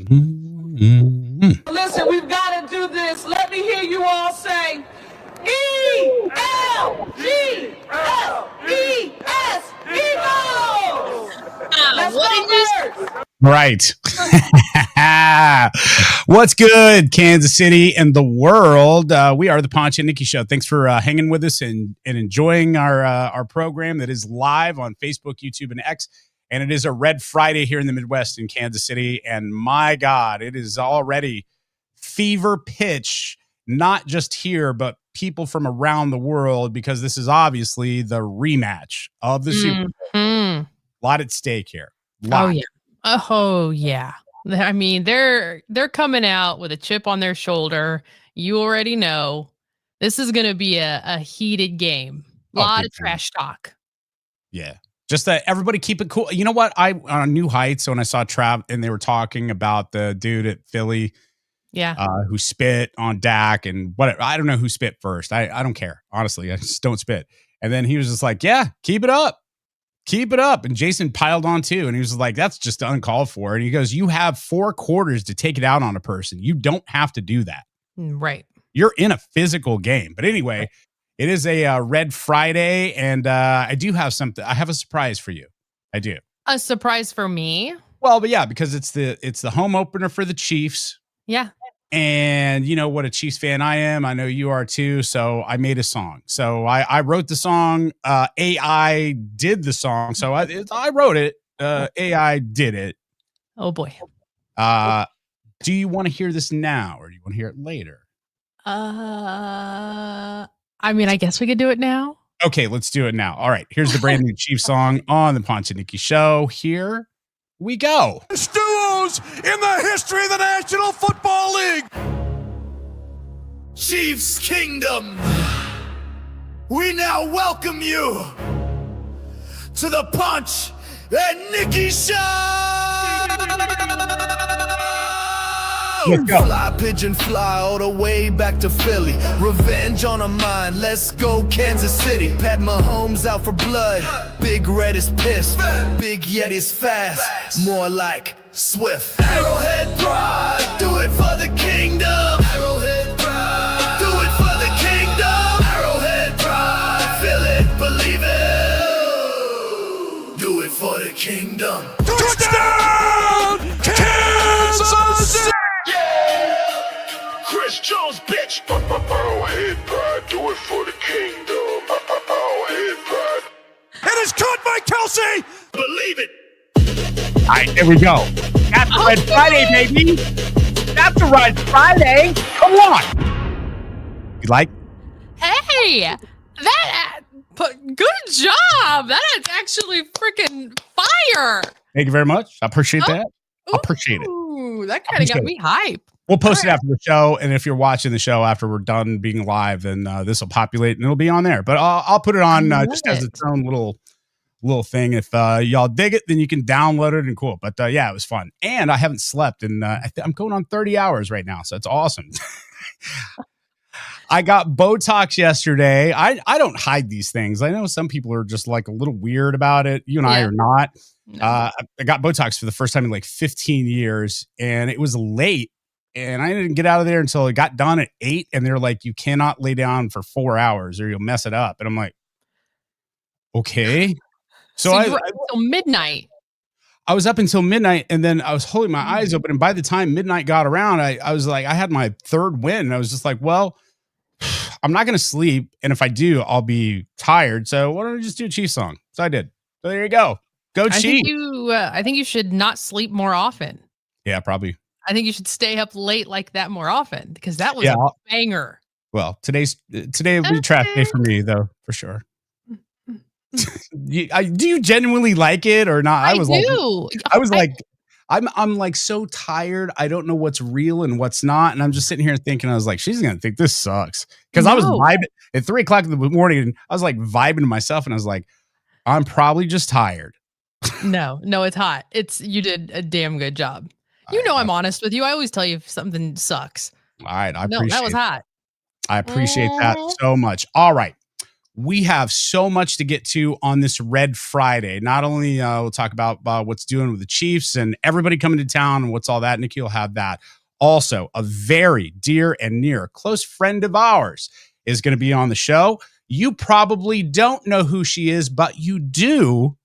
Listen, we've got to do this. Let me hear you all say E-L-G-L-E-S, Eagles! Let's go, Birds! Right. What's good, Kansas City and the world? We are the Ponch and Nikki Show. Thanks for hanging with us and enjoying our program that is live on Facebook, YouTube, and X. And it is a Red Friday here in the Midwest in Kansas City. And my God, it is already fever pitch, not just here, but people from around the world, because this is obviously the rematch of the Super Bowl. A lot at stake here. Oh, yeah. Oh, yeah. I mean, they're coming out with a chip on their shoulder. You already know this is going to be a heated game. A lot of trash talk. Yeah. Just that everybody keep it cool. You know what? On New Heights, when I saw Trav and they were talking about the dude at Philly, who spit on Dak and whatever. I don't know who spit first. I don't care. Honestly, I just don't spit. And then he was just like, yeah, keep it up. Keep it up. And Jason piled on too. And he was like, that's just uncalled for. And he goes, you have 4 quarters to take it out on a person. You don't have to do that. Right. You're in a physical game. But anyway, it is a Red Friday. And I do have something. I have a surprise for you. I do. A surprise for me? Well, but yeah, because it's the home opener for the Chiefs. Yeah. And you know what a Chiefs fan I am. I know you are too. So I made a song. So I wrote the song. AI did the song. So I wrote it. AI did it. Oh boy. Do you want to hear this now or do you want to hear it later? I mean, I guess we could do it now. Okay, let's do it now. All right. Here's the brand new Chiefs song on the Ponch and Nikki Show. Here we go. Duos in the history of the National Football League. Chiefs Kingdom, we now welcome you to the Ponch and Nikki Show. Let's go. Fly, pigeon, fly all the way back to Philly. Revenge on our mind. Let's go Kansas City. Pat Mahomes out for blood. Big Red is pissed. Big Yet is fast. More like Swift. Arrowhead Pride. Do it for the kingdom. Arrowhead Pride. Do it for the kingdom. Arrowhead Pride. Feel it, believe it. Do it for the kingdom. Touchdown! Kansas City! Chris Jones, bitch! Arrowhead Pride, do it for the kingdom. Arrowhead Pride. It is caught by Kelsey! Believe it! All right, there we go. That's the Red Friday, baby. That's the Red Friday. Come on. You like? Hey, good job. That is actually freaking fire. Thank you very much. I appreciate that. I appreciate it. Ooh, that kind of got me hype. We'll post it after the show, and if you're watching the show after we're done being live, then this will populate and it'll be on there. But I'll put it on just as its own little thing. If y'all dig it, then you can download it and cool. But yeah, it was fun, and I haven't slept, and I'm going on 30 hours right now, so it's awesome. I got Botox yesterday. I don't hide these things. I know some people are just like a little weird about it. You and I are not. No. I got Botox for the first time in like 15 years, and it was late. And I didn't get out of there until it got done at 8. And they're like, you cannot lay down for 4 hours or you'll mess it up. And I'm like, okay. So you were up until midnight. I was up until midnight, and then I was holding my eyes open. And by the time midnight got around, I was like, I had my third win. And I was just like, well, I'm not going to sleep. And if I do, I'll be tired. So why don't I just do a Chiefs song? So I did. So there you go. Go Chiefs. I think you should not sleep more often. Yeah, probably. I think you should stay up late like that more often because that was a banger. Well, today will be trash day for me though, for sure. Do you genuinely like it or not? I do. I'm like so tired. I don't know what's real and what's not. And I'm just sitting here thinking, I was like, she's going to think this sucks. Because I was vibing at 3:00 in the morning and I was like vibing to myself. And I was like, I'm probably just tired. No, it's hot. You did a damn good job. I'm honest with you. I always tell you if something sucks. All right. I appreciate that was hot. I appreciate that so much. All right. We have so much to get to on this Red Friday. Not only we'll talk about what's doing with the Chiefs and everybody coming to town and what's all that. Nikki will have that. Also, a very dear and near close friend of ours is going to be on the show. You probably don't know who she is, but you do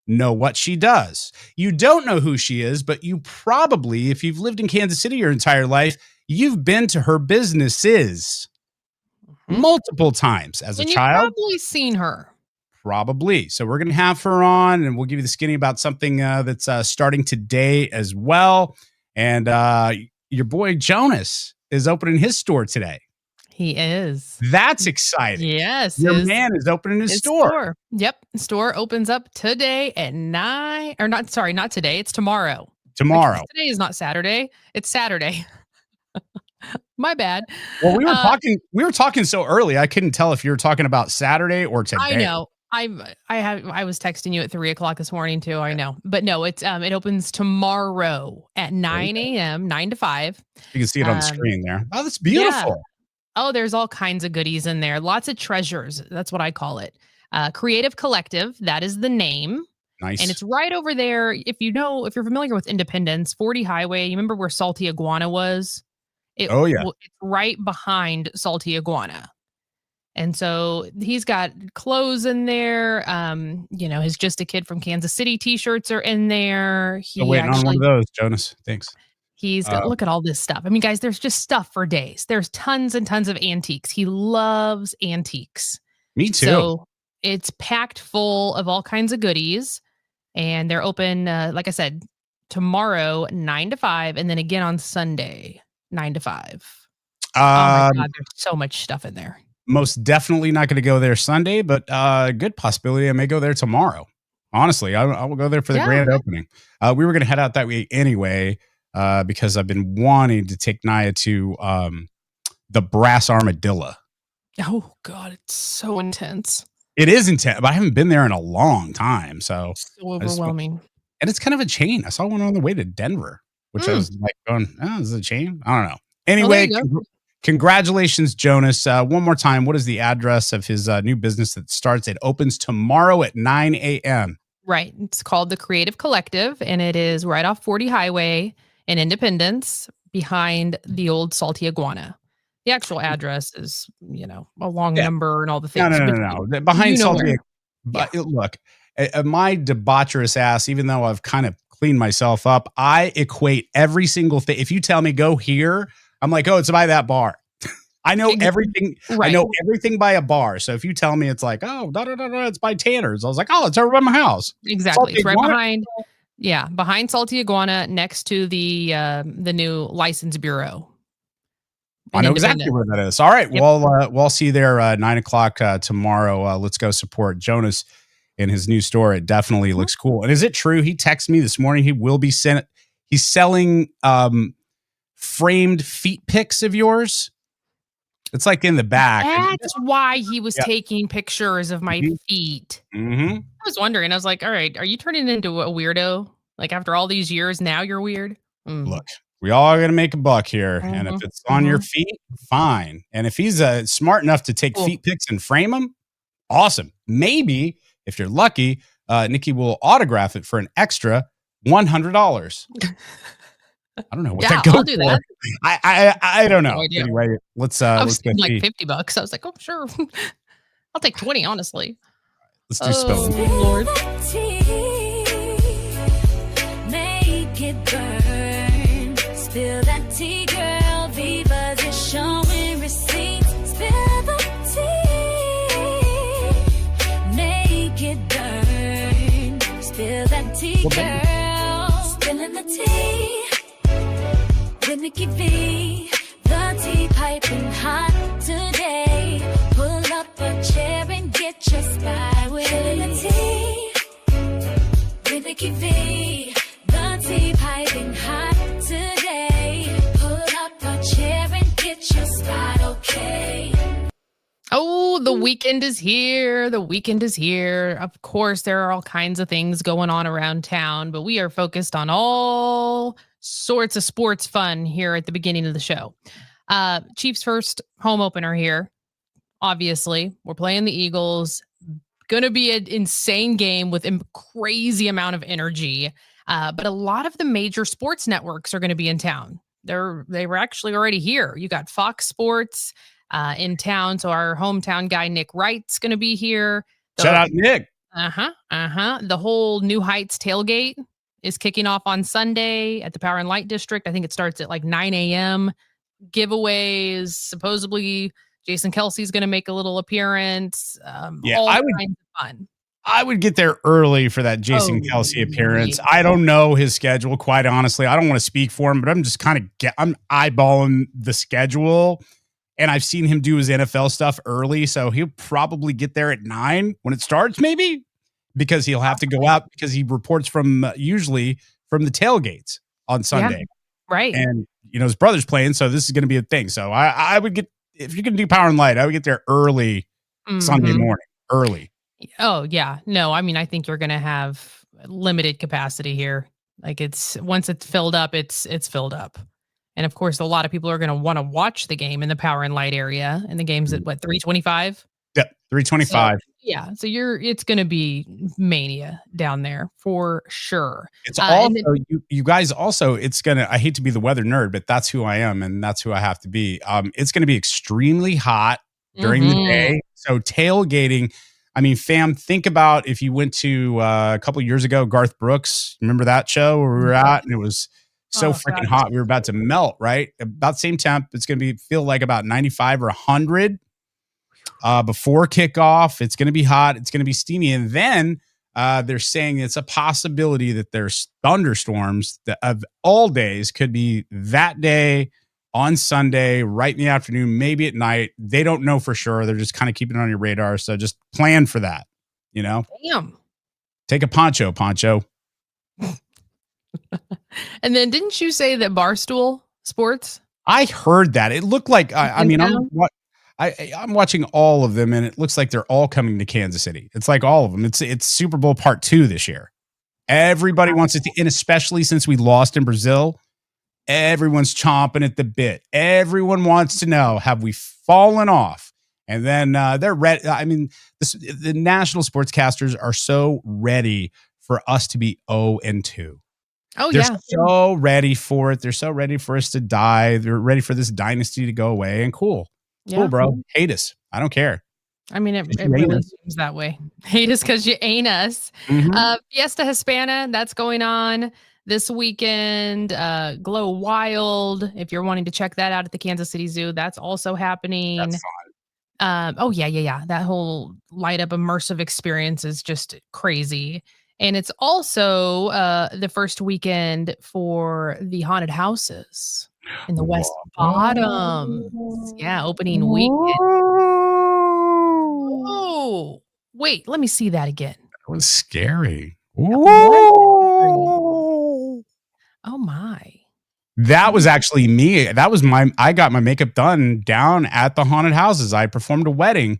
know what she does. You don't know who she is, but you probably, if you've lived in Kansas City your entire life, you've been to her businesses multiple times as a child. You've probably seen her. Probably. So we're going to have her on, and we'll give you the skinny about something that's starting today as well. And your boy Jonas is opening his store today. He is. That's exciting. Yes. Your man is opening his store. Yep. Store opens up today at 9, or not today. It's tomorrow. Tomorrow. Because today is not Saturday. It's Saturday. My bad. Well, we were talking so early. I couldn't tell if you were talking about Saturday or today. I know. I was texting you at 3:00 this morning too. I know, but no, it opens tomorrow at 9 a.m., 9 to 5. You can see it on the screen there. Oh, that's beautiful. Yeah. Oh, there's all kinds of goodies in there. Lots of treasures. That's what I call it. Creative Collective. That is the name. Nice. And it's right over there. If you're familiar with Independence, 40 Highway, you remember where Salty Iguana was? It's right behind Salty Iguana. And so he's got clothes in there. His Just a Kid from Kansas City t-shirts are in there. Waiting on one of those, Jonas. Thanks. He's got, look at all this stuff. I mean, guys, there's just stuff for days. There's tons and tons of antiques. He loves antiques. Me too. So it's packed full of all kinds of goodies. And they're open, like I said, tomorrow, 9 to 5. And then again on Sunday, 9 to 5. Oh my God, there's so much stuff in there. Most definitely not going to go there Sunday, but good possibility I may go there tomorrow. Honestly, I will go there for the grand opening. We were going to head out that way anyway, because I've been wanting to take Naya to the Brass Armadillo. Oh God, it's so intense. It is intense, but I haven't been there in a long time. So overwhelming. And it's kind of a chain. I saw one on the way to Denver, which I was like going, oh, is it a chain? I don't know. Anyway, congratulations, Jonas. One more time, what is the address of his new business that starts? It opens tomorrow at 9 a.m. Right. It's called the Creative Collective, and it is right off 40 Highway in Independence behind the old Salty Iguana. The actual address is, a long number and all the things. No. Behind Salty. But look, my debaucherous ass, even though I've kind of cleaned myself up, I equate every single thing. If you tell me go here, I'm like, oh, it's by that bar. I know everything. Right. I know everything by a bar. So if you tell me it's like, oh, it's by Tanner's, I was like, oh, it's over by my house. Exactly. It's right behind. Yeah, behind Salty Iguana, next to the new license bureau. I know exactly where that is. All right. Yep. Well, we'll see you there 9:00 tomorrow. Let's go support Jonas in his new store. It definitely looks cool. And is it true? He texted me this morning. He will be he's selling framed feet pics of yours. It's like in the back. That's why he was taking pictures of my feet. Mm-hmm. I was wondering. I was like, all right, are you turning into a weirdo? Like after all these years, now you're weird? Look. We all got to make a buck here. And if it's on your feet, fine. And if he's smart enough to take feet pics and frame them, awesome. Maybe, if you're lucky, Nikki will autograph it for an extra $100. I don't know what that goes I'll do that. I don't know. No idea. Anyway, let's I was let's like $50. I was like, oh, sure. I'll take 20, honestly. Let's do spelling. Lord. Spill that tea, girl. Viva's is showing receipts. Spill the tea. Make it burn. Spill that tea, girl. Spilling the tea. With Nikki V. The tea piping hot today. Pull up a chair and get your spy with the tea. With Nikki V. The tea piping hot today. Pull up a chair and get your spot, okay? Oh, the weekend is here. The weekend is here. Of course, there are all kinds of things going on around town, but we are focused on all sorts of sports fun here at the beginning of the show. Chiefs first home opener here obviously. We're playing the Eagles. Going to be an insane game with a crazy amount of energy. But a lot of the major sports networks are going to be in town. They were actually already here. You got Fox Sports in town. So our hometown guy, Nick Wright's going to be here. Shout out, Nick. The whole New Heights tailgate is kicking off on Sunday at the Power and Light District. I think it starts at like 9 a.m. Giveaways. Supposedly, Jason Kelsey's going to make a little appearance. All kinds of fun. I would get there early for that Jason Kelsey appearance. Yeah. I don't know his schedule, quite honestly. I don't want to speak for him, but I'm just I'm eyeballing the schedule. And I've seen him do his NFL stuff early, so he'll probably get there at 9 when it starts, maybe, because he'll have to go out because he reports usually from the tailgates on Sunday. Yeah, right. And, his brother's playing, so this is going to be a thing. So I would get, if you're going to do Power and Light, I would get there early Sunday morning, early. Oh, yeah. No, I mean, I think you're going to have limited capacity here. Like once it's filled up, it's filled up. And of course, a lot of people are going to want to watch the game in the Power and Light area. And the game's at 325? Yep, 325. So it's going to be mania down there for sure. It's also, you guys also, I hate to be the weather nerd, but that's who I am and that's who I have to be. It's going to be extremely hot during the day. So tailgating, I mean, fam, think about if you went to a couple of years ago, Garth Brooks, remember that show where we were at? And it was so freaking hot. We were about to melt, right? About the same temp. It's going to feel like about 95 or 100 before kickoff. It's going to be hot. It's going to be steamy. And then they're saying it's a possibility that there's thunderstorms that of all days could be that day on Sunday, right in the afternoon, maybe at night. They don't know for sure. They're just kind of keeping it on your radar. So just plan for that, Damn. Take a poncho. And then didn't you say that Barstool Sports? I heard that. It looked like, I'm watching all of them and it looks like they're all coming to Kansas City. It's like all of them. It's Super Bowl Part 2 this year. Everybody wants it to, and especially since we lost in Brazil, everyone's chomping at the bit. Everyone wants to know, have we fallen off? And then they're ready. I mean, the national sportscasters are so ready for us to be 0-2. They're so ready for it. They're so ready for us to die. They're ready for this dynasty to go away. And cool, bro. Hate us. I don't care. I mean, it really seems that way. Hate us because you ain't us. Fiesta Hispana, that's going on this weekend. Glow Wild, if you're wanting to check that out at the Kansas City Zoo, that's also happening. That's fun. That whole light up immersive experience is just crazy. And it's also the first weekend for the haunted houses in the West Bottoms. Yeah, opening weekend. Oh, wait, let me see that again. That was scary. Oh my. That was actually me. I got my makeup done down at the haunted houses. I performed a wedding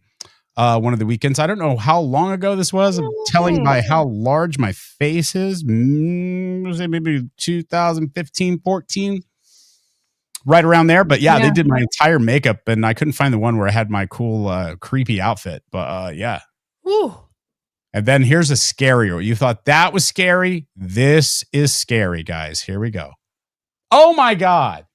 one of the weekends. I don't know how long ago this was. I'm telling by how large my face is. Maybe 2015, 14, right around there. But yeah, they did my entire makeup and I couldn't find the one where I had my cool, creepy outfit. But yeah. Ooh. And then here's a scarier. You thought that was scary. This is scary, guys. Here we go. Oh my God.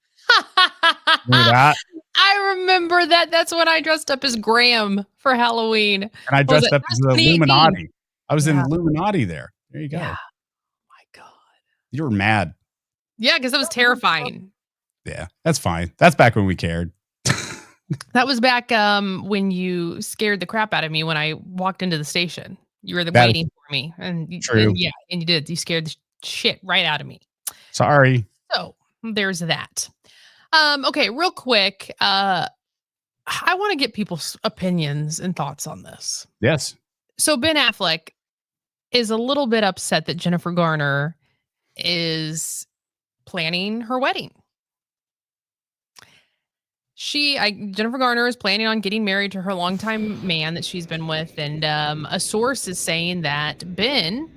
Remember that? I remember that. That's when I dressed up as Graham for Halloween. And I dressed up as the Illuminati. I was in Illuminati there. There you go. Yeah. Oh my God. You were mad. Yeah, because it was terrifying. Yeah, that's fine. That's back when we cared. That was back when you scared the crap out of me when I walked into the station. You were waiting for me. And you did. You scared the shit right out of me. Sorry. So there's that. Okay, real quick. I want to get people's opinions and thoughts on this. Yes. So Ben Affleck is a little bit upset that Jennifer Garner is planning her wedding. Jennifer Garner is planning on getting married to her longtime man that she's been with, and a source is saying that Ben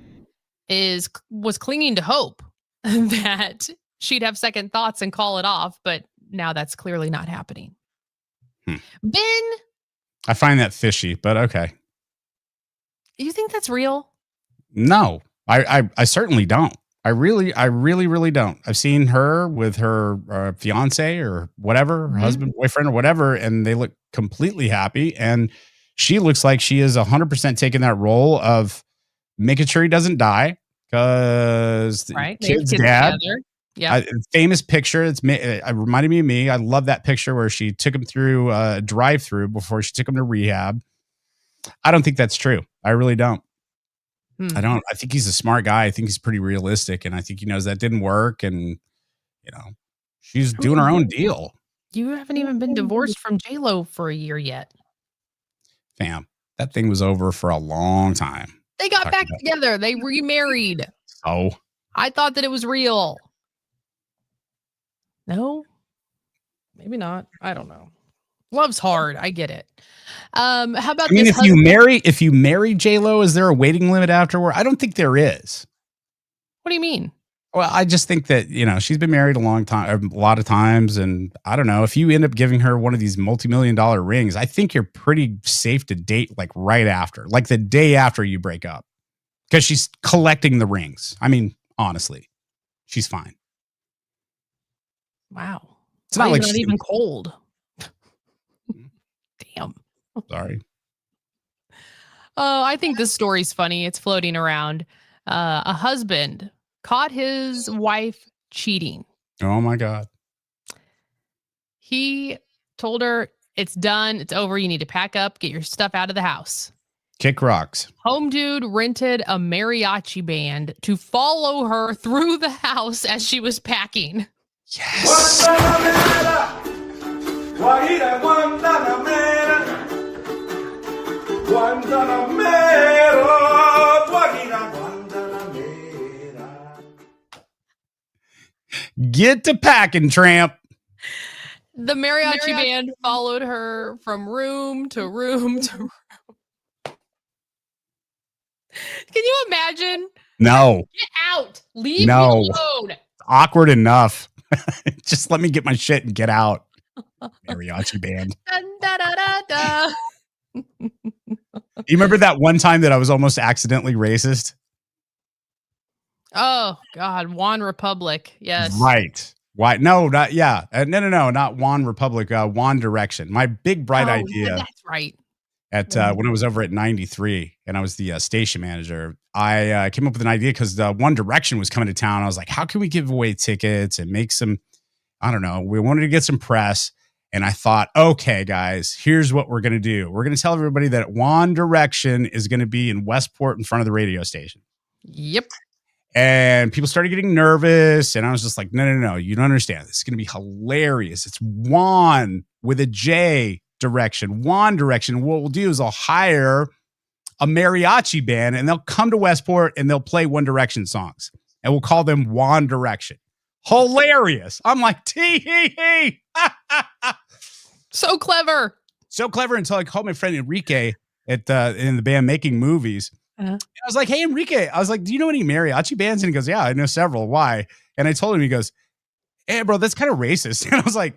was clinging to hope that she'd have second thoughts and call it off, but now that's clearly not happening. Ben I find that fishy, but okay. You think that's real? No, I certainly don't. I really don't. I've seen her with her fiance or whatever, her husband, boyfriend, or whatever, and they look completely happy. And she looks like she is 100% taking that role of making sure he doesn't die because Right. kid's dad. Yeah. Famous picture. It reminded me of me. I love that picture where she took him through a drive-through before she took him to rehab. I don't think that's true. I really don't. I don't. I think he's a smart guy. I think he's pretty realistic, and I think he knows that didn't work. And she's doing her own deal. You haven't even been divorced from J-Lo for a year yet. Fam, that thing was over for a long time. They got back together. They remarried. Oh, I thought that it was real. No, maybe not. I don't know. Love's hard. I get it. How about I mean, if you marry J-Lo, is there a waiting limit afterward? I don't think there is. What do you mean? Well, I just think that, she's been married a lot of times. And I don't know, if you end up giving her one of these multi-million-dollar rings, I think you're pretty safe to date like right after, like the day after you break up, because she's collecting the rings. I mean, honestly, she's fine. Wow. It's not like she's not even cold. Damn. Sorry. Oh, I think this story's funny. It's floating around. A husband caught his wife cheating. Oh my God. He told her, it's done. It's over. You need to pack up, get your stuff out of the house. Kick rocks. Home dude rented a mariachi band to follow her through the house as she was packing. Yes. Get to packing, tramp. The mariachi band followed her from room to room to room. Can you imagine? No. Get out. Leave me alone. Awkward enough. Just let me get my shit and get out. Mariachi band. Dun, da, da, da, da. You remember that one time that I was almost accidentally racist? Oh, God. One Republic. Yes. Right. Why? No, not, yeah. No, not One Republic. One Direction. My big, bright idea. Yeah, that's right. At when I was over at 93 and I was the station manager, I came up with an idea because One Direction was coming to town. I was like, how can we give away tickets and make some, I don't know, we wanted to get some press. And I thought, okay, guys, here's what we're going to do. We're going to tell everybody that One Direction is going to be in Westport in front of the radio station. Yep. And people started getting nervous. And I was just like, no, you don't understand. This is going to be hilarious. It's One with a J Direction, One Direction. What we'll do is I'll hire a mariachi band and they'll come to Westport and they'll play One Direction songs. And we'll call them One Direction. Hilarious. I'm like, tee-hee-hee. So clever. So clever until I called my friend Enrique in the band Making Movies. And I was like, hey, Enrique. I was like, do you know any mariachi bands? And he goes, yeah, I know several. Why? And I told him, he goes, hey, bro, that's kind of racist. And I was like,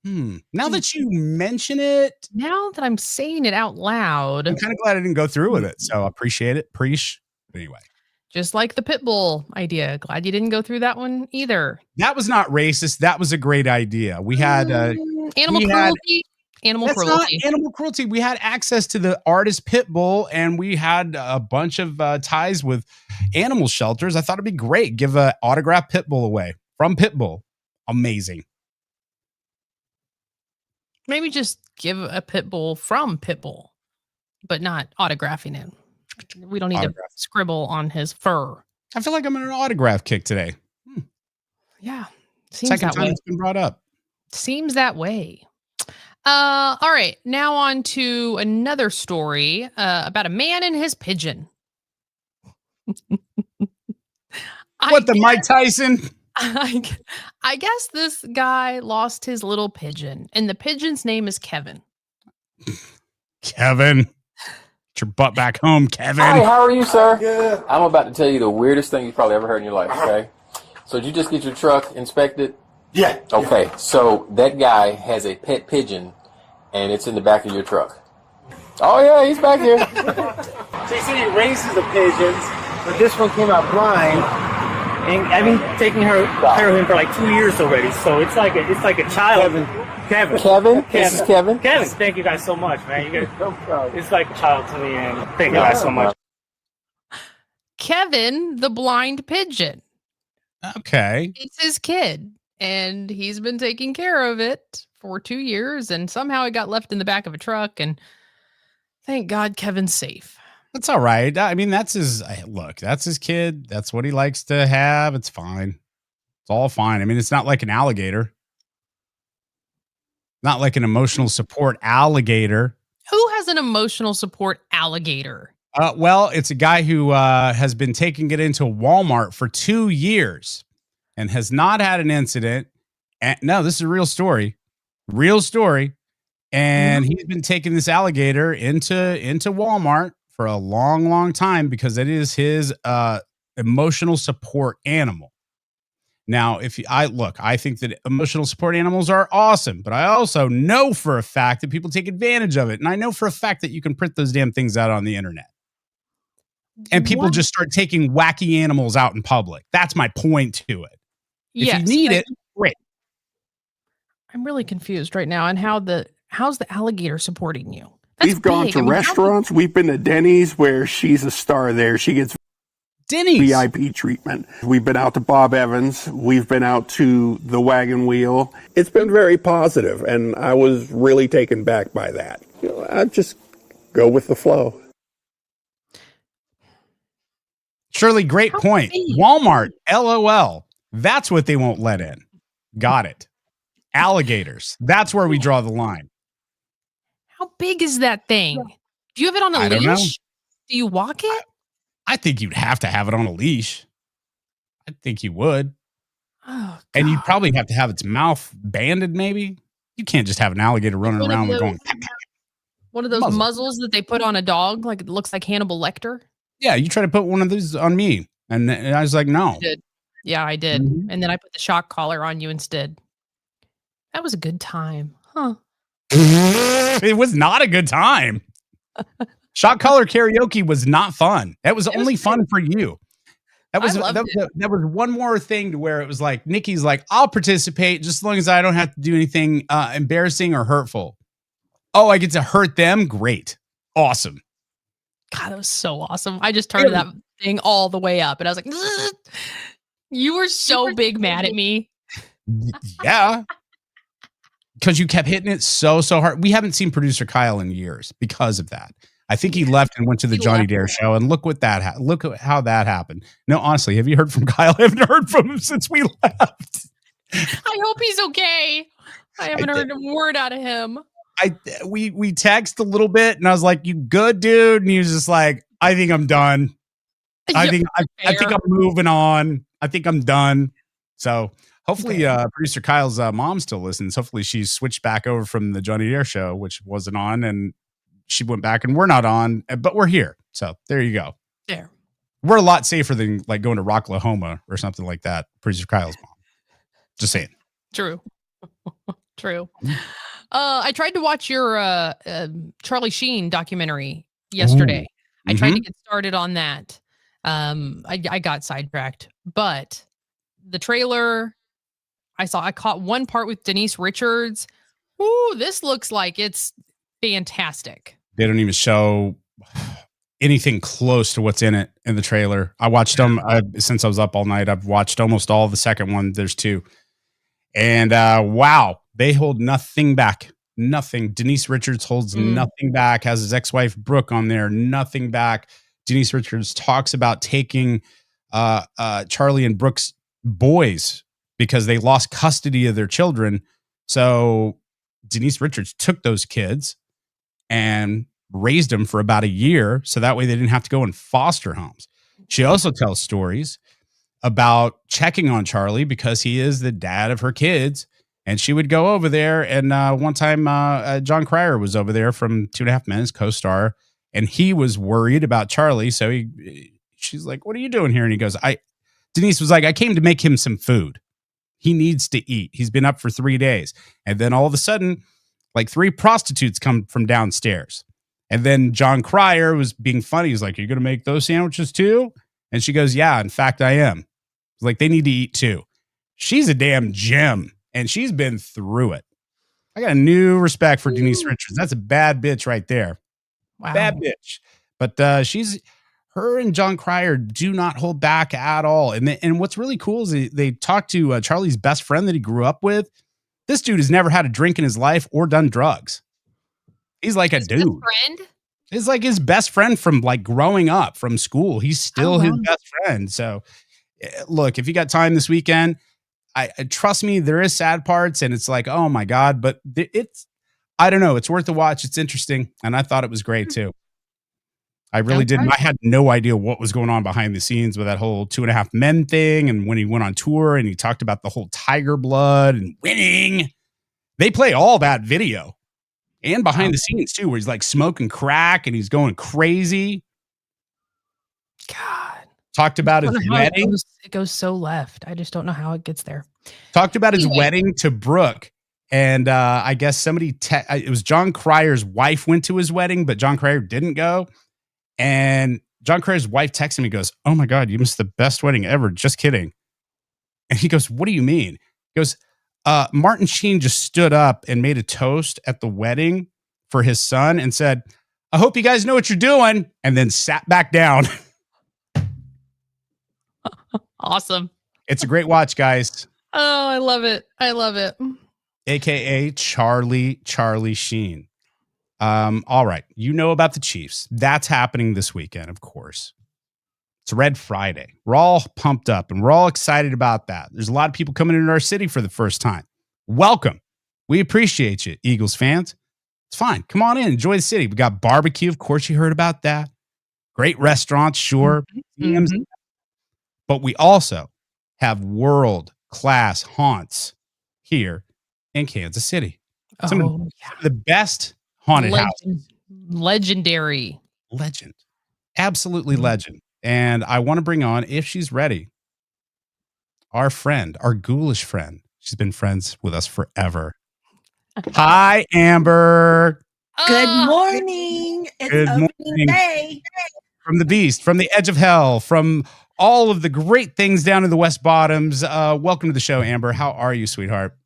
now that you mention it. Now that I'm saying it out loud. I'm kind of glad I didn't go through with it. So I appreciate it. Anyway. Just like the Pitbull idea. Glad you didn't go through that one either. That was not racist. That was a great idea. We had animal cruelty. Animal cruelty. Not animal cruelty. We had access to the artist Pitbull, and we had a bunch of ties with animal shelters. I thought it'd be great. Give an autographed Pitbull away from Pitbull. Amazing. Maybe just give a Pitbull from Pitbull, but not autographing him. We don't need to scribble on his fur. I feel like I'm in an autograph kick today. Yeah. Seems Second that time way. it's been brought up. Seems that way. All right. Now on to another story about a man and his pigeon. Mike Tyson? I guess this guy lost his little pigeon, and the pigeon's name is Kevin. Kevin. Get your butt back home, Kevin. Hi, how are you, sir? Good. I'm about to tell you the weirdest thing you've probably ever heard in your life, okay? So did you just get your truck inspected? Yeah. Okay, so that guy has a pet pigeon, and it's in the back of your truck. Oh yeah, he's back here. So you said he raises the pigeons, but this one came out blind. And I've been taking care of him for like 2 years already. So it's like a child. Kevin. This is Kevin. Kevin, thank you guys so much, man. You guys, it's like a child to me, and thank you guys so much. Kevin, the blind pigeon. Okay. It's his kid, and he's been taking care of it for 2 years, and somehow it got left in the back of a truck, and thank God Kevin's safe. That's all right. I mean, that's his kid. That's what he likes to have. It's fine. It's all fine. I mean, it's not like an alligator. Not like an emotional support alligator. Who has an emotional support alligator? Well, it's a guy who has been taking it into Walmart for 2 years and has not had an incident. And no, this is a real story. Real story. And he's been taking this alligator into Walmart for a long, long time because it is his emotional support animal. Now, I think that emotional support animals are awesome, but I also know for a fact that people take advantage of it. And I know for a fact that you can print those damn things out on the internet. And people just start taking wacky animals out in public. That's my point to it. If you need it, great. I'm really confused right now on how's the alligator supporting you? We've gone to restaurants. We've been to Denny's where she's a star there. She gets Denny's VIP treatment. We've been out to Bob Evans. We've been out to the Wagon Wheel. It's been very positive, and I was really taken back by that. I just go with the flow. Shirley, great point. Walmart, LOL. That's what they won't let in. Got it. Alligators. That's where we draw the line. How big is that thing? Do you have it on a I leash? don't know. Do you walk it? I think you'd have to have it on a leash. I think you would. Oh, and you'd probably have to have its mouth banded, maybe. You can't just have an alligator running around and going. One of those muzzles that they put on a dog, like it looks like Hannibal Lecter. Yeah, you try to put one of those on me. And I was like, no. I did. Yeah, I did. Mm-hmm. And then I put the shock collar on you instead. That was a good time. Huh. It was not a good time. Shot collar karaoke was not fun. That was only fun for you. That was one more thing to where it was like, Nikki's like, I'll participate just as long as I don't have to do anything embarrassing or hurtful. Oh, I get to hurt them? Great. Awesome. God, that was so awesome. I just turned that thing all the way up and I was like, zzz. You were so big mad at me. Yeah. Because you kept hitting it so hard. We haven't seen producer Kyle in years because of that. I think he left and went to the Johnny Dare show, and look at how that happened. No, honestly, have you heard from Kyle? I haven't heard from him since we left. I hope he's okay. I haven't heard a word out of him. We text a little bit, and I was like, "You good, dude?" And he was just like, "I think I'm done. I think I'm moving on. I think I'm done." So hopefully, producer Kyle's mom still listens. Hopefully, she's switched back over from the Johnny Dare show, which wasn't on, and she went back, and we're not on, but we're here. So there you go. There, we're a lot safer than like going to Rocklahoma or something like that. Producer Kyle's mom. Just saying. True. True. I tried to watch your Charlie Sheen documentary yesterday. Ooh. I tried to get started on that. I got sidetracked, but the trailer I caught one part with Denise Richards. Ooh, this looks like it's fantastic. They don't even show anything close to what's in it in the trailer. I watched them since I was up all night. I've watched almost all the second one. There's two. And wow, they hold nothing back. Nothing. Denise Richards holds nothing back. Has his ex-wife Brooke on there. Nothing back. Denise Richards talks about taking Charlie and Brooke's boys because they lost custody of their children. So Denise Richards took those kids and raised them for about a year. So that way they didn't have to go in foster homes. She also tells stories about checking on Charlie because he is the dad of her kids. And she would go over there. And one time John Cryer was over there from 2.5 Minutes, co-star. And he was worried about Charlie. So she's like, what are you doing here? And he goes, Denise was like, I came to make him some food. He needs to eat. He's been up for 3 days. And then all of a sudden, like 3 prostitutes come from downstairs. And then John Cryer was being funny. He's like, "You're going to make those sandwiches too?" And she goes, "Yeah, in fact, I am." He's like, "They need to eat too." She's a damn gem, and she's been through it. I got a new respect for Denise Richards. That's a bad bitch right there. Wow. Bad bitch. But her and John Cryer do not hold back at all. And what's really cool is they talked to Charlie's best friend that he grew up with. This dude has never had a drink in his life or done drugs. He's like His a dude. friend? It's like his best friend from like growing up from school. He's still his best friend. So look, if you got time this weekend, I trust me, there is sad parts and it's like, oh my God, but I don't know. It's worth a watch. It's interesting. And I thought it was great too. I really didn't. I had no idea what was going on behind the scenes with that whole 2.5 Men thing. And when he went on tour and he talked about the whole tiger blood and winning, they play all that video and behind the scenes too, where he's like smoking crack and he's going crazy. God. Talked about his wedding. It goes so left. I just don't know how it gets there. Talked about his wedding to Brooke. And I guess somebody, it was John Cryer's wife went to his wedding, but John Cryer didn't go. And John Cryer's wife texted me, goes, "Oh my God, you missed the best wedding ever. Just kidding." And he goes, "What do you mean?" He goes, Martin Sheen just stood up and made a toast at the wedding for his son and said, "I hope you guys know what you're doing," and then sat back down. Awesome. It's a great watch, guys. Oh, I love it. I love it. AKA Charlie Sheen. All right. You know about the Chiefs. That's happening this weekend, of course. It's Red Friday. We're all pumped up and we're all excited about that. There's a lot of people coming into our city for the first time. Welcome. We appreciate you, Eagles fans. It's fine. Come on in. Enjoy the city. We got barbecue. Of course, you heard about that. Great restaurants, sure. Mm-hmm. But we also have world-class haunts here in Kansas City. Some of the best haunted houses. Legendary. Legend. Absolutely legend. And I want to bring on, if she's ready, our friend, our ghoulish friend. She's been friends with us forever. Hi, Amber. Good morning. It's opening day. From the Beast, from the Edge of Hell, from all of the great things down in the West Bottoms. Welcome to the show, Amber. How are you, sweetheart?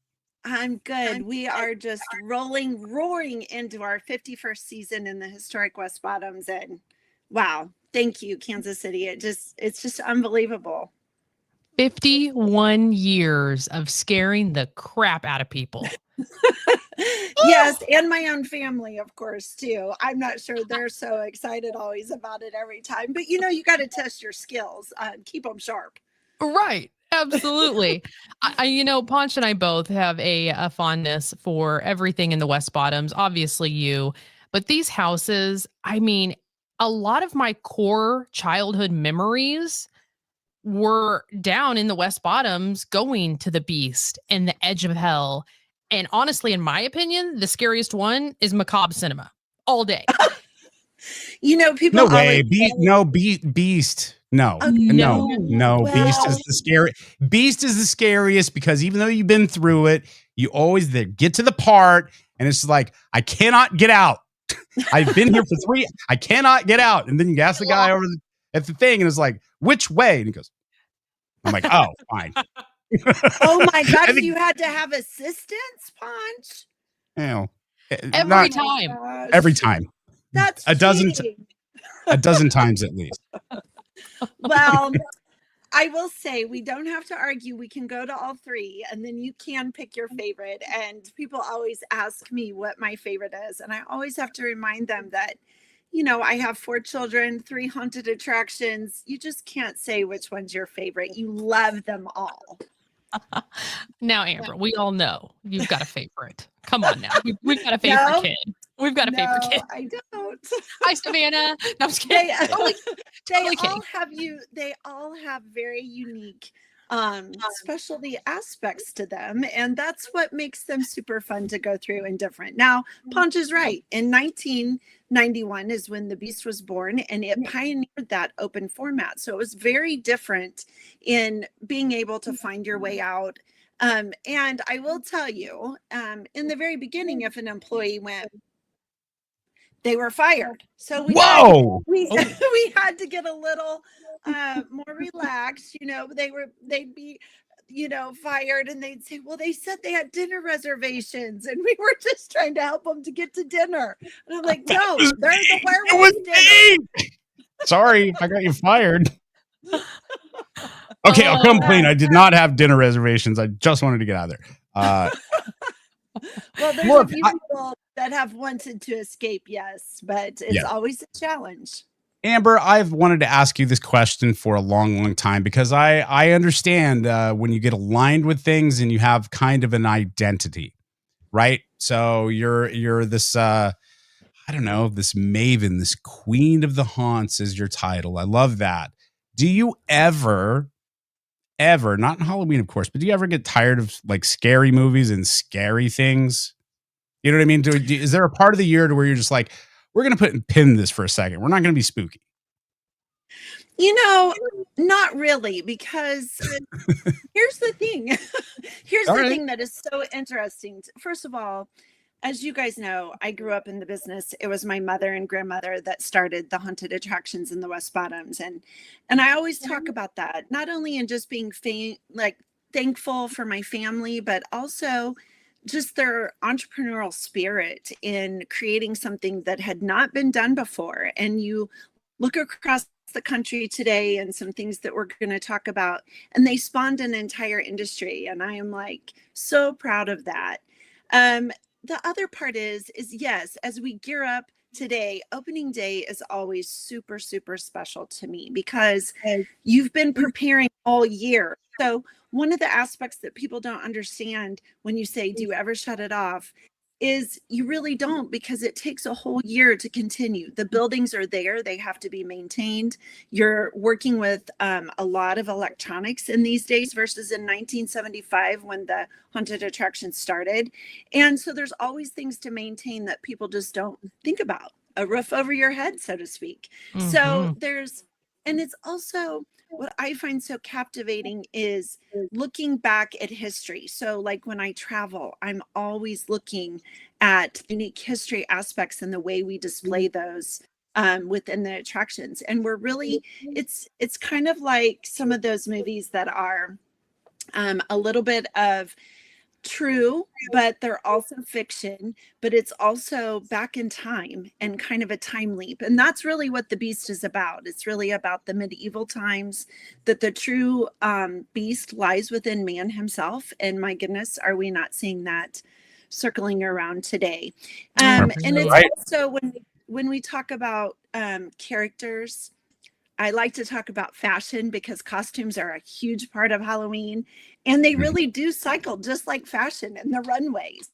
I'm good. We are just roaring into our 51st season in the historic West Bottoms. And wow, thank you, Kansas City. It's just unbelievable. 51 years of scaring the crap out of people. Yes, and my own family, of course, too. I'm not sure they're so excited always about it every time. But, you got to test your skills. Keep them sharp. Right. Absolutely. Ponch and I both have a fondness for everything in the West Bottoms, obviously you, but these houses, I mean, a lot of my core childhood memories were down in the West Bottoms going to the Beast and the Edge of Hell. And honestly, in my opinion, the scariest one is Macabre Cinema all day. People. No way. Beast. No, no. Well, Beast is the scary. Beast is the scariest because even though you've been through it, you always get to the part and it's like, I cannot get out. I've been here for 3. I cannot get out. And then you ask the guy over at the thing and it's like, which way? And he goes, I'm like, oh, fine. Oh my God. You had to have assistance, Ponch? Every time. Every time. That's a dozen times at least. Well, I will say we don't have to argue. We can go to all 3 and then you can pick your favorite. And people always ask me what my favorite is. And I always have to remind them that, I have 4 children, 3 haunted attractions. You just can't say which one's your favorite. You love them all. Now, Amber, we all know you've got a favorite. Come on now. We've got a favorite kid. We've got a favorite kid. I don't. Hi, Savannah. No, I'm just kidding. They all have very unique specialty aspects to them. And that's what makes them super fun to go through and different. Now, Ponch is right. In 1991 is when the Beast was born and it pioneered that open format. So it was very different in being able to find your way out. And I will tell you, in the very beginning, if an employee went, they were fired. So we Whoa! we had to get a little more relaxed. They'd be fired, and they'd say, well, they said they had dinner reservations, and we were just trying to help them to get to dinner. And I'm like, no, they're the werewolves dinner. Sorry, I got you fired. Okay, I'll come clean. I did not have dinner reservations. I just wanted to get out of there. Well, there's a few people that have wanted to escape, yes, but it's always a challenge. Amber, I've wanted to ask you this question for a long, long time, because I understand when you get aligned with things and you have kind of an identity, right? So you're this, I don't know, this maven, this queen of the haunts is your title. I love that. Do you ever, not in Halloween, of course, but do you ever get tired of like scary movies and scary things? You know what I mean? Is there a part of the year to where you're just like, we're going to pin this for a second. We're not going to be spooky. Not really, because here's the thing. Here's the thing that is so interesting. First of all, as you guys know, I grew up in the business. It was my mother and grandmother that started the haunted attractions in the West Bottoms. And I always talk about that, not only in just being thankful for my family, but also just their entrepreneurial spirit in creating something that had not been done before. And you look across the country today and some things that we're going to talk about, and they spawned an entire industry. And I am like so proud of that. The other part is yes, as we gear up today, opening day is always super, super special to me, because you've been preparing all year. So one of the aspects that people don't understand when you say, do you ever shut it off, is you really don't, because it takes a whole year to continue. The buildings are there. They have to be maintained. You're working with a lot of electronics in these days versus in 1975 when the haunted attraction started. And so there's always things to maintain that people just don't think about. A roof over your head, so to speak. Mm-hmm. So and it's also, what I find so captivating is looking back at history. So like when I travel, I'm always looking at unique history aspects and the way we display those within the attractions. And we're really, it's kind of like some of those movies that are a little bit of true, but they're also fiction, but it's also back in time and kind of a time leap. And that's really what the Beast is about. It's really about the medieval times, that the true beast lies within man himself. And my goodness, are we not seeing that circling around today? And it's also when we talk about characters, I like to talk about fashion, because costumes are a huge part of Halloween, and they really do cycle just like fashion and the runways.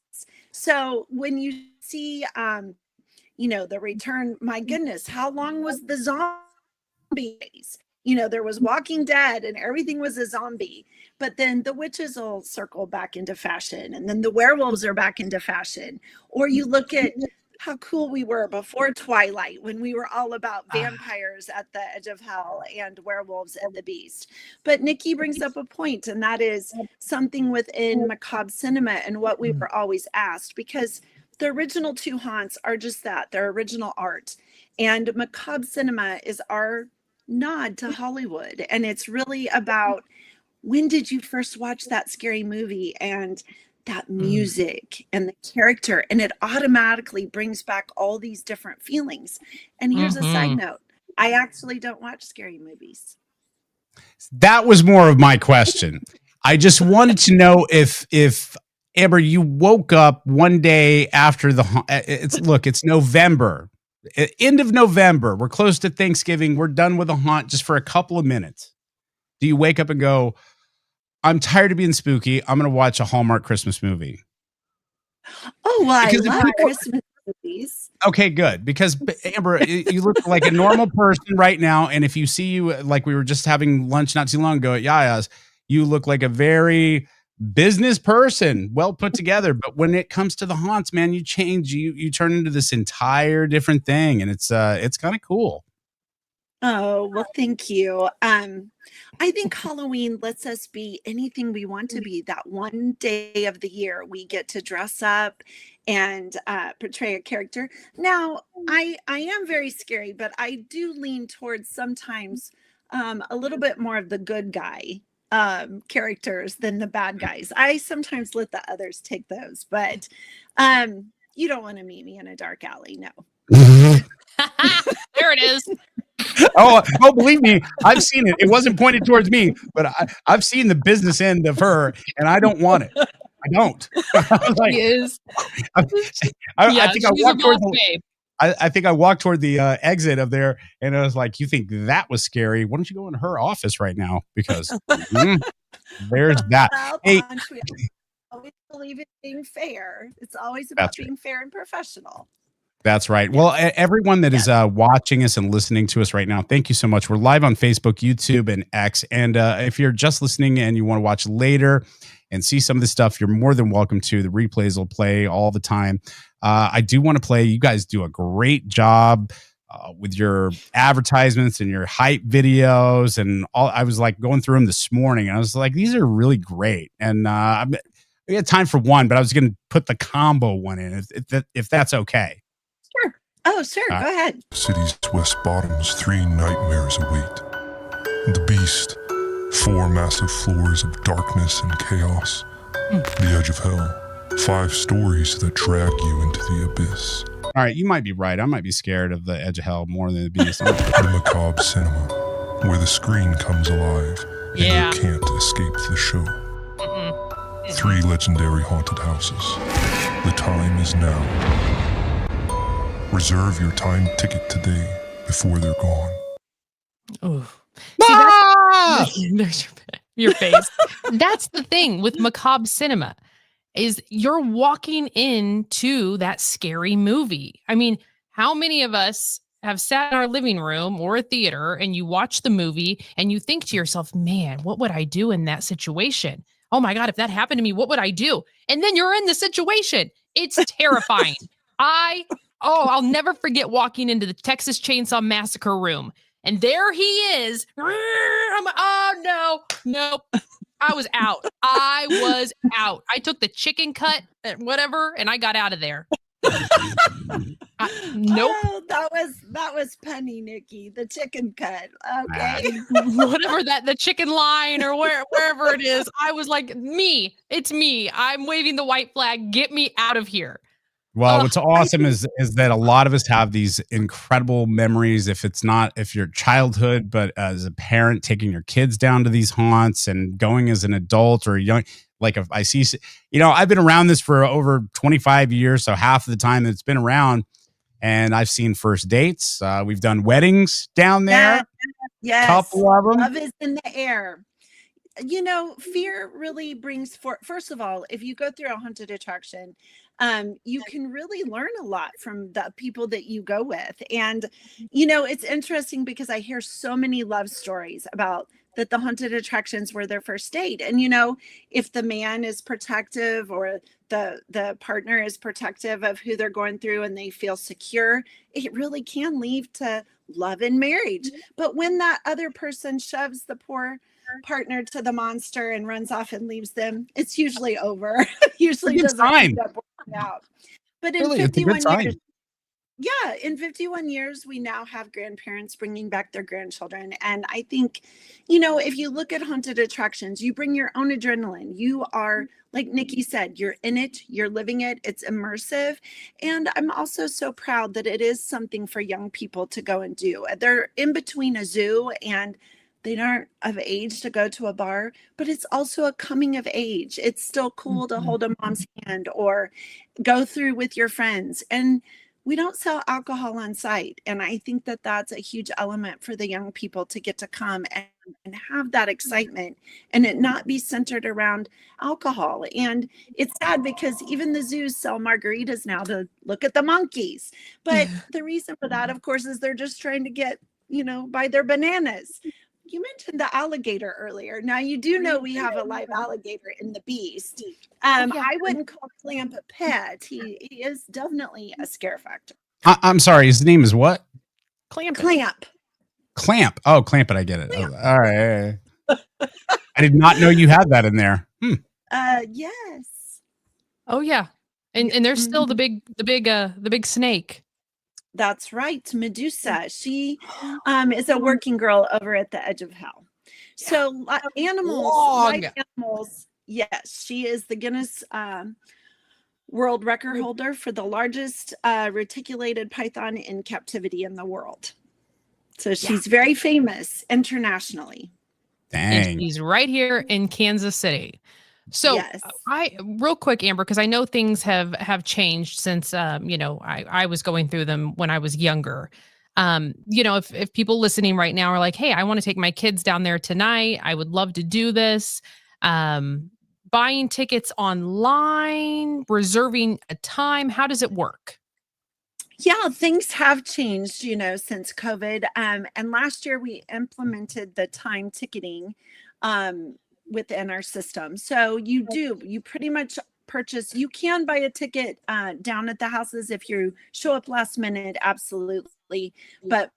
So when you see, the return, my goodness, how long was the zombies? There was Walking Dead and everything was a zombie, but then the witches will circle back into fashion, and then the werewolves are back into fashion. Or you look at how cool we were before Twilight, when we were all about vampires at the edge of hell and werewolves and the beast. But Nikki brings up a point, and that is something within macabre cinema and what we were always asked, because the original two haunts are just that, they're original art. And macabre cinema is our nod to Hollywood. And it's really about, when did you first watch that scary movie? And that music and the character, and it automatically brings back all these different feelings. And here's a side note, I actually don't watch scary movies. That was more of my question. I just wanted to know if Amber, you woke up one day after it's November, end of November, we're close to Thanksgiving, we're done with the haunt just for a couple of minutes. Do you wake up and go, I'm tired of being spooky, I'm going to watch a Hallmark Christmas movie? Oh, well, I love Christmas movies. Okay, good. Because Amber, you look like a normal person right now. And if you see you, like we were just having lunch not too long ago at Yaya's, you look like a very business person, well put together. But when it comes to the haunts, man, you change, you turn into this entire different thing. And it's kind of cool. Oh, well, thank you. I think Halloween lets us be anything we want to be. That one day of the year, we get to dress up and portray a character. Now, I am very scary, but I do lean towards sometimes a little bit more of the good guy characters than the bad guys. I sometimes let the others take those, but you don't want to meet me in a dark alley. No. There it is. Oh, believe me, I've seen it. It wasn't pointed towards me, but I've seen the business end of her, and I don't want it. I don't. She is. I think I walked towards I think I walked toward the exit of there, and I was like, "You think that was scary? Why don't you go in her office right now?" Because there's that. Well, Hey, Ponch, we always believe in being fair. It's always about That's right. being fair and professional. That's right. Well, everyone that is watching us and listening to us right now, thank you so much. We're live on Facebook, YouTube, and X. And if you're just listening and you want to watch later and see some of this stuff, you're more than welcome to. The replays will play all the time. I do want to play. You guys do a great job with your advertisements and your hype videos and all. I was like going through them this morning, and I was like, these are really great. And we had time for one, but I was going to put the combo one in if that's okay. Sure. Oh, sure. Go ahead. City's west bottoms, 3 nightmares await. The Beast, 4 massive floors of darkness and chaos. The Edge of Hell, 5 stories that drag you into the abyss. All right, you might be right. I might be scared of the Edge of Hell more than the Beast. The macabre cinema, where the screen comes alive and you can't escape the show. 3 legendary haunted houses. The time is now. Reserve your time ticket today before they're gone. Ooh. See, there's your face. That's the thing with macabre cinema is you're walking into that scary movie. I mean, how many of us have sat in our living room or a theater and you watch the movie and you think to yourself, man, what would I do in that situation? Oh my God, if that happened to me, what would I do? And then you're in the situation. It's terrifying. I'll never forget walking into the Texas Chainsaw Massacre room. And there he is. Nope. I was out. I took the chicken cut, whatever, and I got out of there. Nope. Oh, that was punny, Nikki. The chicken cut. Okay. Whatever the chicken line or wherever it is. I was like, it's me. I'm waving the white flag. Get me out of here. Well, what's awesome is that a lot of us have these incredible memories. If your childhood, but as a parent, taking your kids down to these haunts and going as an adult or young. Like if I see, I've been around this for over 25 years, so half of the time that it's been around, and I've seen first dates. We've done weddings down there. Yes. Couple of them. Love is in the air. Fear really brings first of all, if you go through a haunted attraction, you can really learn a lot from the people that you go with. And, it's interesting because I hear so many love stories about that the haunted attractions were their first date. And, if the man is protective or the partner is protective of who they're going through and they feel secure, it really can lead to love and marriage. But when that other person shoves the poor partner to the monster and runs off and leaves them, it's usually over. Usually doesn't end up working out. But in 51 years, in 51 years, we now have grandparents bringing back their grandchildren. And I think, if you look at haunted attractions, you bring your own adrenaline. You are, like Nikki said, you're in it, you're living it, it's immersive. And I'm also so proud that it is something for young people to go and do. They're in between a zoo and they aren't of age to go to a bar, but it's also a coming of age. It's still cool to hold a mom's hand or go through with your friends. And we don't sell alcohol on site. And I think that that's a huge element for the young people to get to come and have that excitement and it not be centered around alcohol. And it's sad because even the zoos sell margaritas now to look at the monkeys. But the reason for that, of course, is they're just trying to get, buy their bananas. You mentioned the alligator earlier. Now, you do know we have a live alligator in the Beast. I wouldn't call Clamp a pet. He is definitely a scare factor. I'm sorry. His name is what? Clamp. Clamp. Clamp. Oh, clamp it. I get it. Oh, all right. I did not know you had that in there. Yes. Oh yeah. And there's still the big snake. That's right, Medusa. She is a working girl over at the edge of hell. So animals, live animals. Yes, she is the Guinness world record holder for the largest reticulated python in captivity in the world. So she's very famous internationally. Dang. And she's right here in Kansas City. So I real quick, Amber, because I know things have changed since I was going through them when I was younger. If people listening right now are like, hey, I want to take my kids down there tonight, I would love to do this. Buying tickets online, reserving a time, how does it work? Yeah, things have changed, since COVID. And last year we implemented the time ticketing within our system. So you pretty much purchase, you can buy a ticket down at the houses if you show up last minute, absolutely. But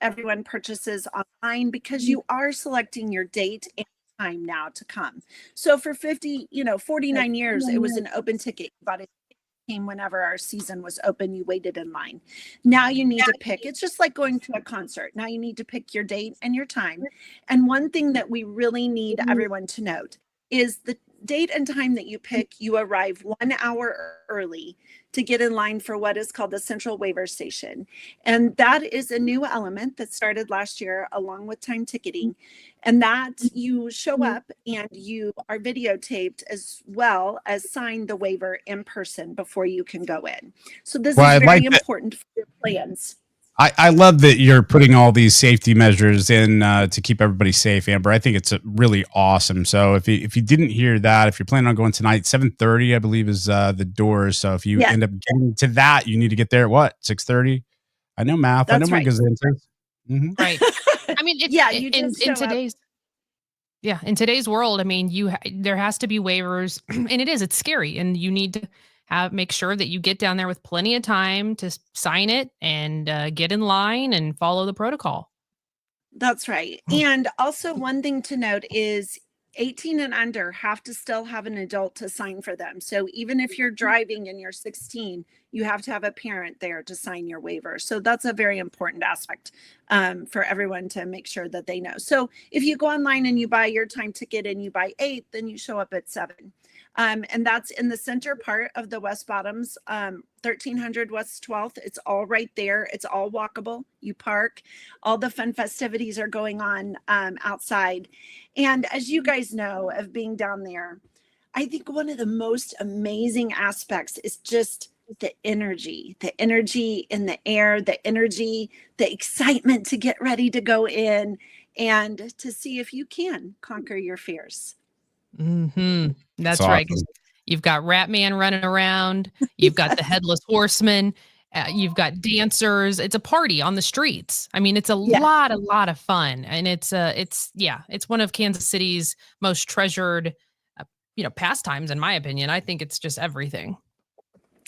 everyone purchases online because you are selecting your date and time now to come. So for 49 years, it was an open ticket. You bought it came whenever our season was open, you waited in line. Now you need to pick. It's just like going to a concert. Now you need to pick your date and your time. And one thing that we really need everyone to note is the date and time that you pick, you arrive 1 hour early to get in line for what is called the Central Waiver Station. And that is a new element that started last year along with time ticketing. And that you show up and you are videotaped as well as sign the waiver in person before you can go in. So this is very important for your plans. I love that you're putting all these safety measures in to keep everybody safe, Amber. I think it's really awesome. So if you didn't hear that, if you're planning on going tonight, 7:30, I believe, is the doors. So if you end up getting to that, you need to get there at what, 6:30? I know math. That's I know my gazettes. Right. I mean, in today's world, I mean, there has to be waivers, and it's scary, and you need to make sure that you get down there with plenty of time to sign it and get in line and follow the protocol. That's right. And also one thing to note is 18 and under have to still have an adult to sign for them. So even if you're driving and you're 16, you have to have a parent there to sign your waiver. So that's a very important aspect for everyone to make sure that they know. So if you go online and you buy your time ticket and you buy 8, then you show up at 7. And that's in the center part of the West Bottoms, 1300 West 12th. It's all right there. It's all walkable. You park. All the fun festivities are going on outside. And as you guys know, of being down there, I think one of the most amazing aspects is just the energy in the air, the energy, the excitement to get ready to go in and to see if you can conquer your fears. That's right. You've got Rat Man running around. You've got the Headless Horseman. You've got dancers. It's a party on the streets. I mean, it's a lot of fun, and it's one of Kansas City's most treasured, pastimes, in my opinion. I think it's just everything.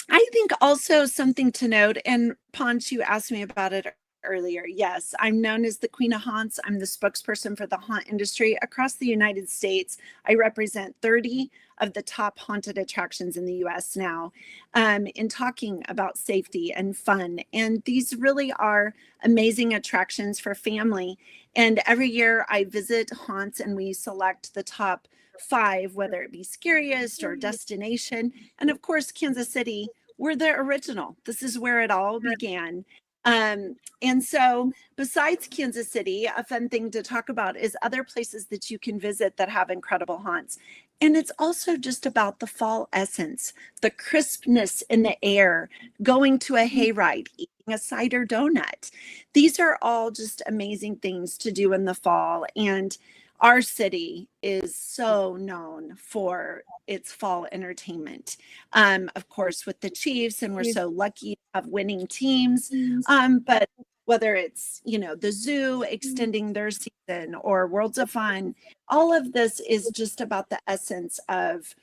I think also something to note, and Ponch, you asked me about it earlier. Yes, I'm known as the Queen of Haunts. I'm the spokesperson for the haunt industry across the United States. I represent 30 of the top haunted attractions in the US now, in talking about safety and fun. And these really are amazing attractions for family. And every year I visit haunts and we select the top 5, whether it be scariest or destination. And of course, Kansas City, we're the original. This is where it all began. And so besides Kansas City, a fun thing to talk about is other places that you can visit that have incredible haunts. And it's also just about the fall essence, the crispness in the air, going to a hayride, eating a cider donut. These are all just amazing things to do in the fall. And our city is so known for its fall entertainment, of course, with the Chiefs, and we're so lucky to have winning teams. But whether it's, the zoo extending their season or Worlds of Fun, all of this is just about the essence of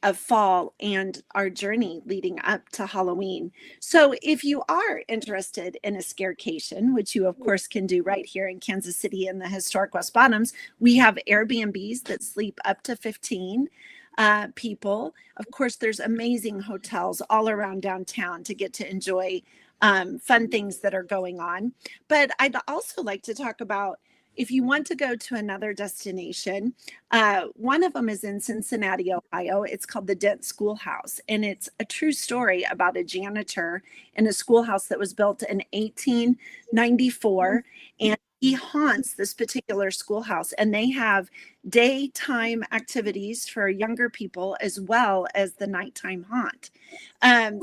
of fall and our journey leading up to Halloween. So if you are interested in a scarecation, which you of course can do right here in Kansas City in the historic West Bottoms, we have Airbnbs that sleep up to 15 people. Of course, there's amazing hotels all around downtown to get to enjoy fun things that are going on. But I'd also like to talk about, if you want to go to another destination, one of them is in Cincinnati, Ohio. It's called the Dent Schoolhouse, and it's a true story about a janitor in a schoolhouse that was built in 1894, and he haunts this particular schoolhouse, and they have daytime activities for younger people as well as the nighttime haunt.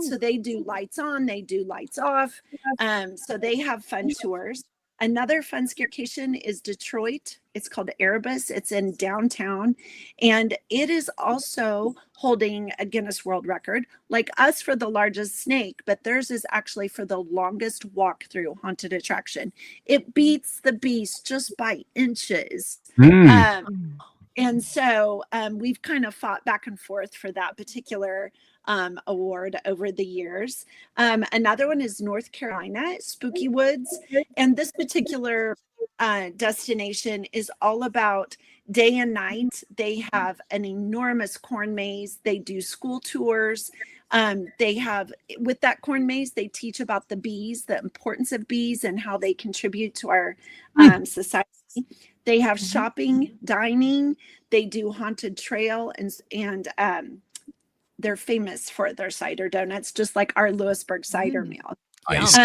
So they do lights on, they do lights off. So they have fun tours. Another fun scarecation is Detroit. It's called Erebus. It's in downtown, and it is also holding a Guinness World Record, like us for the largest snake, but theirs is actually for the longest walk-through haunted attraction. It beats the Beast just by inches. And so we've kind of fought back and forth for that particular award over the years. Another one is North Carolina, Spooky Woods. And this particular destination is all about day and night. They have an enormous corn maze. They do school tours. They have, with that corn maze, they teach about the bees, the importance of bees and how they contribute to our society. They have shopping, dining. They do haunted trail, and they're famous for their cider donuts, just like our Lewisburg cider mill. Nice.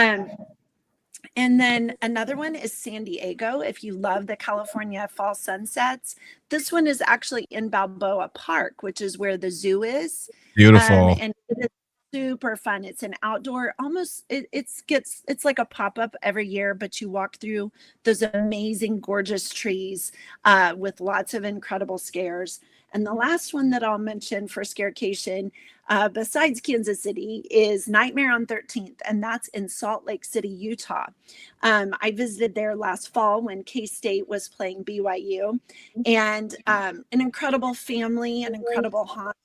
And then another one is San Diego. If you love the California fall sunsets, this one is actually in Balboa Park, which is where the zoo is. Beautiful. And it is super fun. It's an outdoor, almost it's like a pop-up every year, but you walk through those amazing, gorgeous trees with lots of incredible scares. And the last one that I'll mention for scarecation, besides Kansas City, is Nightmare on 13th, and that's in Salt Lake City, Utah. I visited there last fall when K-State was playing BYU, and an incredible family, an incredible haunt.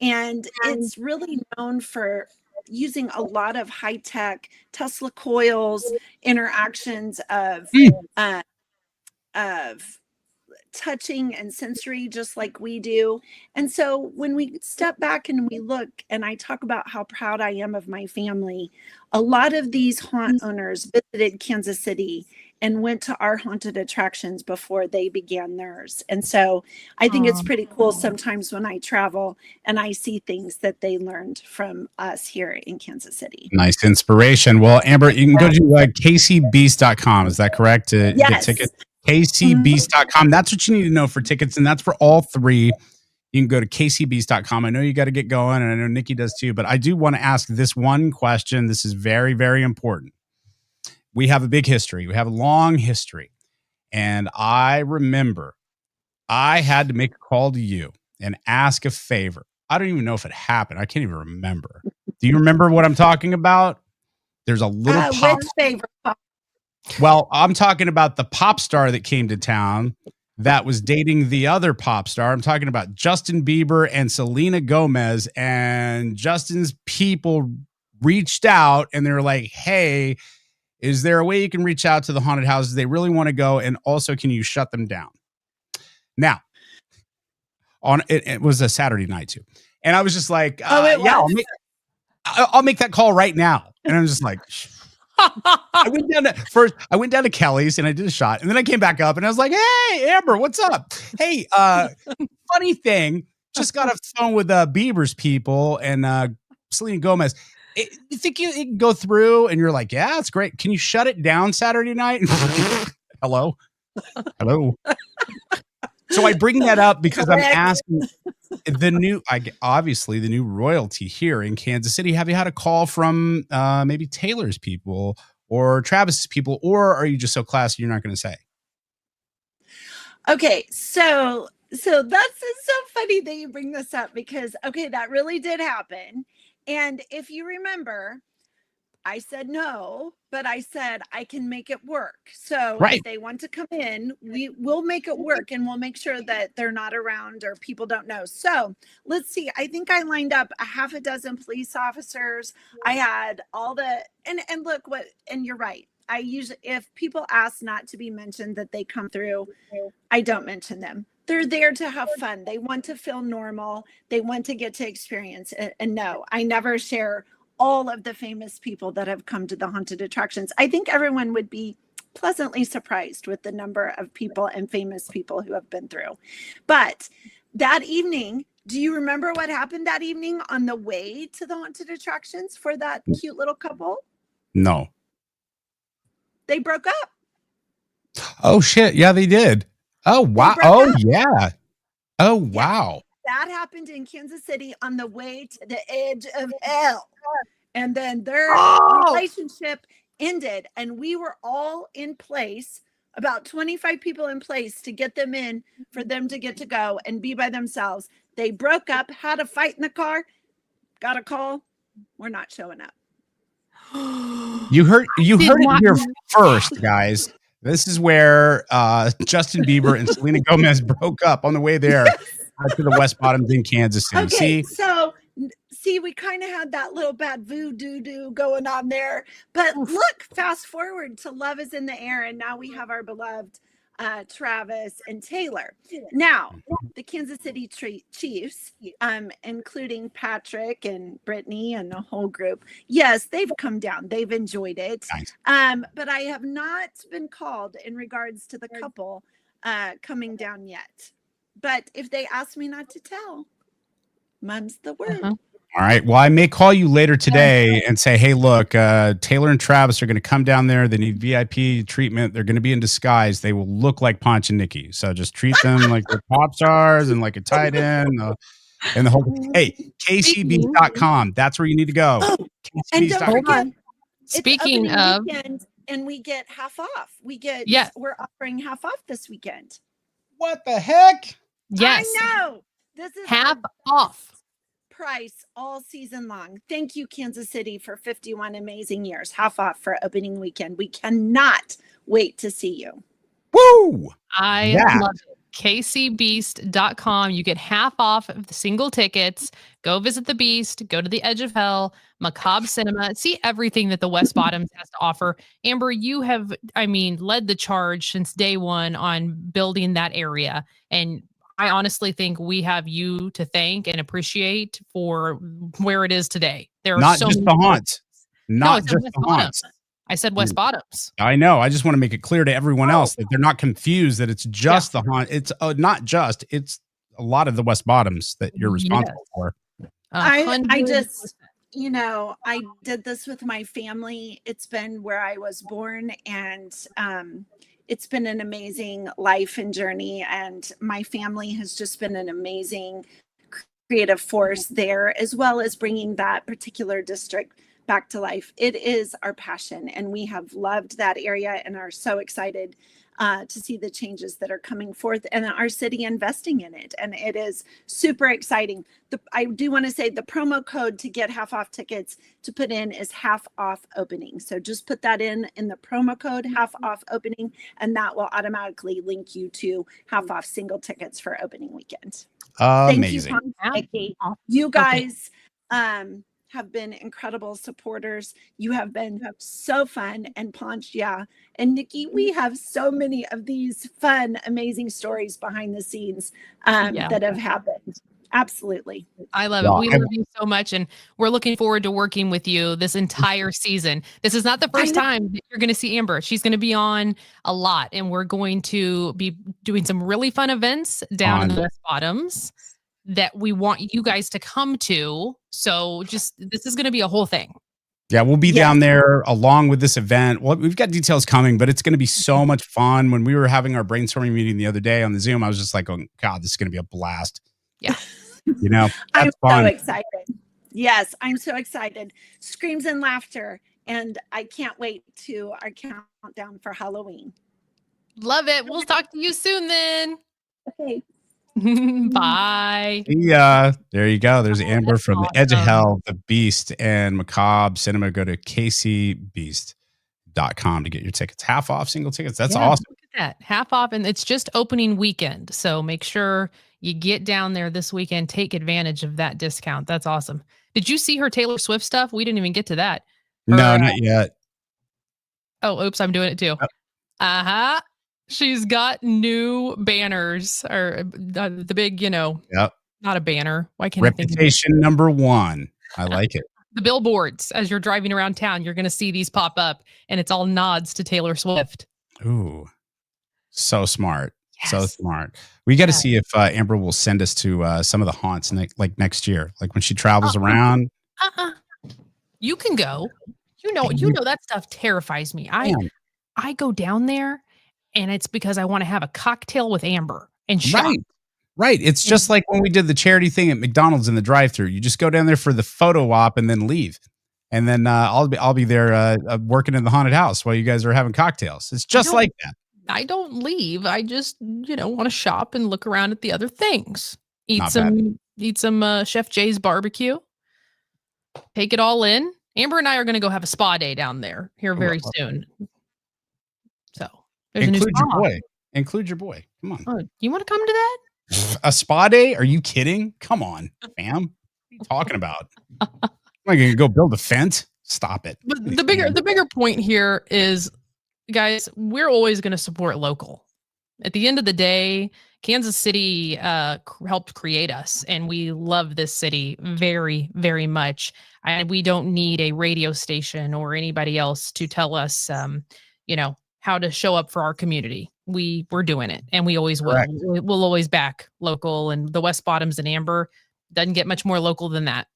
And it's really known for using a lot of high-tech Tesla coils, interactions of touching and sensory, just like we do. And so when we step back and we look, and I talk about how proud I am of my family, a lot of these haunt owners visited Kansas City and went to our haunted attractions before they began theirs. And so I think it's pretty cool sometimes when I travel and I see things that they learned from us here in Kansas City. Nice inspiration. Well, Amber, you can go to kcbeast.com. Is that correct? To get tickets? kcbeast.com. That's what you need to know for tickets, and that's for all three. You can go to kcbeast.com. I know you got to get going, and I know Nikki does too, but I do want to ask this one question. This is very, very important. We have a big history. We have a long history. And I remember I had to make a call to you and ask a favor. I don't even know if it happened. I can't even remember. Do you remember what I'm talking about? There's a little pop. Which favor? Well, I'm talking about the pop star that came to town that was dating the other pop star. I'm talking about Justin Bieber and Selena Gomez. And Justin's people reached out and they were like, hey, is there a way you can reach out to the haunted houses? They really want to go. And also, can you shut them down? Now, it was a Saturday night too. And I was just like, I'll make that call right now. And I'm just like, I went down to Kelly's and I did a shot. And then I came back up and I was like, hey, Amber, what's up? Hey, funny thing, just got off the phone with Bieber's people and Selena Gomez. You think it can go through? And you're like, yeah, it's great. Can you shut it down Saturday night? Hello. So I bring that up because I'm asking obviously the new royalty here in Kansas City. Have you had a call from maybe Taylor's people or Travis's people, or are you just so classy you're not going to say? Okay, so that's so funny that you bring this up because that really did happen. And if you remember, I said no, but I said I can make it work. So Right. if they want to come in, we will make it work, and we'll make sure that they're not around or people don't know. So let's see. I think I lined up a half a dozen police officers. I had all the and look what, and you're right. I usually, if people ask not to be mentioned that they come through, I don't mention them. They're there to have fun. They want to feel normal. They want to get to experience. And no, I never share all of the famous people that have come to the haunted attractions. I think everyone would be pleasantly surprised with the number of people and famous people who have been through. But that evening, do you remember what happened that evening on the way to the haunted attractions for that cute little couple? No. They broke up. Oh shit. Yeah, they did. Oh wow. Oh yeah. Oh wow. That happened in Kansas City on the way to the edge of hell. And then their relationship ended, and we were all in place, about 25 people in place to get them in for them to get to go and be by themselves. They broke up, had a fight in the car, got a call. We're not showing up. You heard it here first, guys. This is where Justin Bieber and Selena Gomez broke up on the way there to the West Bottoms in Kansas City. Okay, so we kind of had that little bad voodoo going on there. But look, fast forward to Love Is in the Air, and now we have our beloved Travis and Taylor. Now, the Kansas City Chiefs, including Patrick and Brittany and the whole group, yes, they've come down. They've enjoyed it. Nice. But I have not been called in regards to the couple coming down yet. But if they ask me not to tell, mum's the word. All right. Well, I may call you later today and say, hey, look, Taylor and Travis are going to come down there. They need VIP treatment. They're going to be in disguise. They will look like Ponch and Nikki. So just treat them like they're pop stars and like a tight end and the whole thing. Hey, kcb.com. That's where you need to go. KCB.com. Speaking of, and we get half off. We're offering half off this weekend. What the heck? Yes. I know. This is half off price all season long. Thank you, Kansas City, for 51 amazing years. Half off for opening weekend. We cannot wait to see you. Woo! I love it. kcbeast.com. You get half off of the single tickets. Go visit the Beast. Go to the Edge of Hell, Macabre Cinema. See everything that the West Bottoms has to offer. Amber, you have, led the charge since day one on building that area. And I honestly think we have you to thank and appreciate for where it is today. There are not so just the haunts. Not just the haunts. I said West Bottoms. I know. I just want to make it clear to everyone else that they're not confused that it's just the haunt. It's not just. It's a lot of the West Bottoms that you're responsible for. I just, I did this with my family. It's been where I was born, and it's been an amazing life and journey. And my family has just been an amazing creative force there, as well as bringing that particular district back to life. It is our passion, and we have loved that area and are so excited to see the changes that are coming forth and our city investing in it. And it is super exciting. I do want to say the promo code to get half off tickets to put in is half off opening. So just put that in the promo code half off opening, and that will automatically link you to half off single tickets for opening weekend. Amazing. Thank you, Ponch, Nikki. You guys have been incredible supporters. You have been so fun, and Ponch, and Nikki, we have so many of these fun, amazing stories behind the scenes that have happened. Absolutely. I love it. We love you so much, and we're looking forward to working with you this entire season. This is not the first time that you're going to see Amber. She's going to be on a lot, and we're going to be doing some really fun events down in the West Bottoms that we want you guys to come to. So this is going to be a whole thing. Yeah, we'll be down there along with this event. Well, we've got details coming, but it's going to be so much fun. When we were having our brainstorming meeting the other day on the Zoom, I was just like, oh God, this is going to be a blast. Yeah. I'm fun. So excited. Yes, I'm so excited. Screams and laughter. And I can't wait to our countdown for Halloween. Love it. We'll talk to you soon then. Okay. Bye. Yeah, there you go. There's Amber that's from the Edge of awesome. Hell, the Beast, and Macabre Cinema. Go to kcbeast.com to get your tickets. Half off single tickets. That's awesome. Look at that. Half off, and it's just opening weekend. So make sure you get down there this weekend. Take advantage of that discount. That's awesome. Did you see her Taylor Swift stuff? We didn't even get to that. No, not yet. Oh, oops, I'm doing it too. Uh-huh. She's got new banners, or the big, Yep. not a banner. Why can't I think of it? Reputation number 1. I like it. The billboards. As you're driving around town, you're going to see these pop up, and it's all nods to Taylor Swift. Ooh, so smart. Yes. So smart. We got to see if Amber will send us to some of the haunts like next year, like when she travels around. You can go. You know that stuff terrifies me. I go down there, and it's because I want to have a cocktail with Amber and shop. Right. It's just like when we did the charity thing at McDonald's in the drive-thru. You just go down there for the photo op and then leave. And then I'll be there working in the haunted house while you guys are having cocktails. It's just like that. I don't leave. I just, want to shop and look around at the other things. Eat Not some Chef Jay's barbecue. Take it all in. Amber and I are going to go have a spa day down there here very soon. So there's Include a new your spa. boy. Include your boy. Come on. Oh, you want to come to that? A spa day? Are you kidding? Come on, fam. What are you talking about? Am I going to go build a fence? Stop it. But the bigger point here is, guys, we're always going to support local. At the end of the day, Kansas City helped create us, and we love this city very, very much. And we don't need a radio station or anybody else to tell us, how to show up for our community. We're doing it, and we always will. Correct. We'll always back local, and the West Bottoms and Amber doesn't get much more local than that.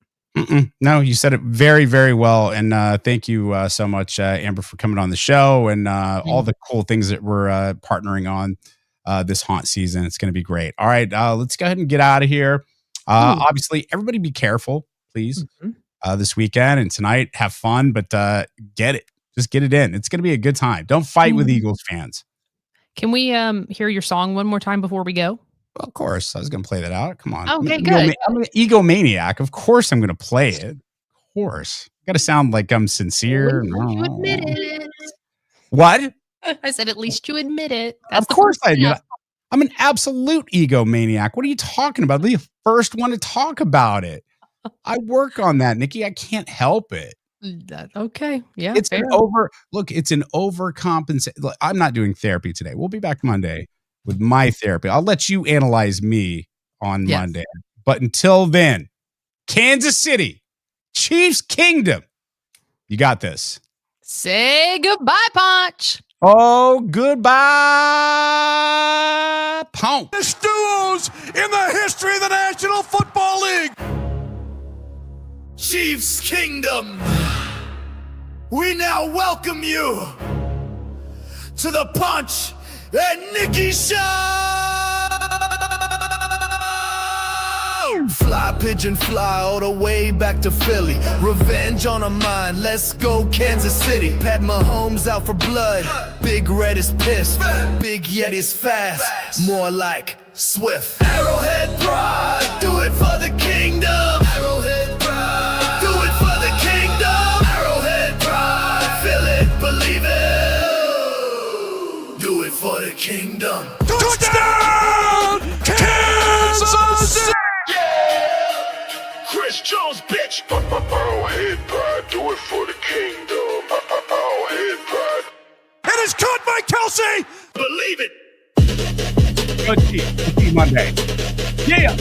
No, you said it very, very well. And thank you so much, Amber, for coming on the show and all the cool things that we're partnering on this haunt season. It's going to be great. All right, let's go ahead and get out of here. Obviously, everybody be careful, please, this weekend and tonight. Have fun, but get it. Just get it in. It's going to be a good time. Don't fight with Eagles fans. Can we hear your song one more time before we go? Well, of course. I was going to play that out. Come on. Okay, good. I'm an egomaniac. Of course I'm going to play it. Of course. Got to sound like I'm sincere. You admit it. What? I said, at least you admit it. That's Of course I admit it. I'm an absolute egomaniac. What are you talking about? I'm the first one to talk about it. I work on that, Nikki. I can't help it. Okay. Yeah. It's fair. it's an overcompensation. I'm not doing therapy today. We'll be back Monday with my therapy. I'll let you analyze me on Monday. But until then, Kansas City, Chiefs Kingdom. You got this. Say goodbye, Ponch. Oh, goodbye, Ponch. Best duos in the history of the National Football League. Chiefs Kingdom, we now welcome you to the Ponch and Nikki Show! Fly, pigeon, fly all the way back to Philly. Revenge on our mind, let's go Kansas City. Pat Mahomes out for blood, Big Red is pissed, Big Yet is fast, more like Swift. Arrowhead Pride, do it for the kingdom. Arrowhead Pride, do it for the kingdom. Arrowhead Pride, feel it, believe it. Do it for the kingdom. Touchdown, Kansas City! Yeah, Chris Jones, bitch. Arrowhead Pride, do it for the kingdom. Arrowhead Pride. And it's caught by Kelsey. Believe it. Good see you Monday. Yeah.